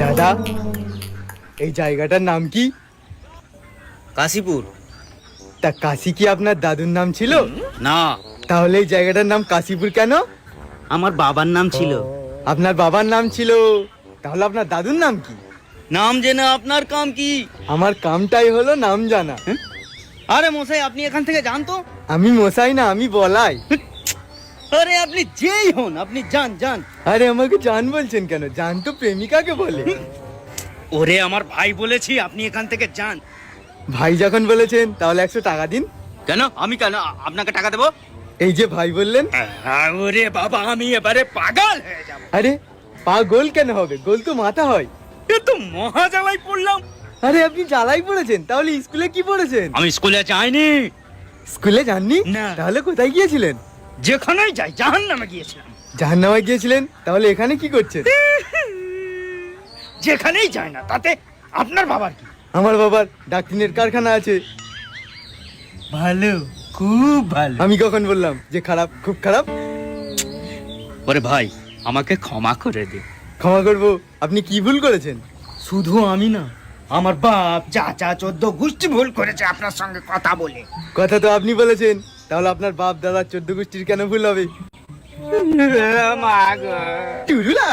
দাদা, এই জায়গাটার নাম কি? কাশীপুর। তা কাশি কি আপনার দাদুর নাম ছিল? না, তাহলে এই জায়গাটার নাম কাশীপুর কেন? আমার বাবার নাম ছিল। আপনার বাবার নাম ছিল, তাহলে আপনার দাদুর নাম কি? নাম জেনে আপনার কাম কি? আমার কামটাই হলো নাম জানা। আরে মশাই, আপনি এখান থেকে যান তো। আমি মশাই না, আমি বলাই। আরে আপনি যেই হন, আপনি যান যান। আরে আমাকে জান বলছেন কেন? জান তো প্রেমিকাকে বলে। ওরে আমার ভাই বলেছি, আপনি এখান থেকে যান। ভাই যখন বলেছেন তাহলে 100 টাকা দিন। কেন? আমি কেন আপনাকে টাকা দেবো? এই যে ভাই বললেন। ওরে বাবা, আমি এবারে পাগল হয়ে যাব। আরে পা গোল কেন হবে? গোল তো মাথা হয়। এ তো মহা জ্বালায় পড়লাম। আরে আপনি জ্বালাই পড়েছেন, তাহলে স্কুলে কি পড়েছেন? আমি স্কুলে যাইনি। স্কুলে যাননি? না। তাহলে কোথায় গিয়েছিলেন? যেখানেই যাই জাহান্নামে গিয়েছিলাম। জাহান্নামে গিয়েছিলেন? তাহলে এখানে কি করছেন? যেখানেই যাই না, তাতে আপনার বাবার কি? আমার বাবার ডাক্তারের কারখানা আছে। ভালো, খুব ভালো। আমি কখন বললাম যে খারাপ? খুব খারাপ। ওরে ভাই, আমাকে ক্ষমা করে দে। ক্ষমা করবো? আপনি কি ভুল করেছেন? শুধু আমি না, আমার বাপ, চাচা, 14 গোষ্ঠী ভুল করেছে আপনার সঙ্গে কথা বলে। কথা তো আপনি বলেছেন, তাহলে আপনার বাপ দাদা 14 গোষ্ঠীর কেন ভুল হবে? মা গো। টুরুলা।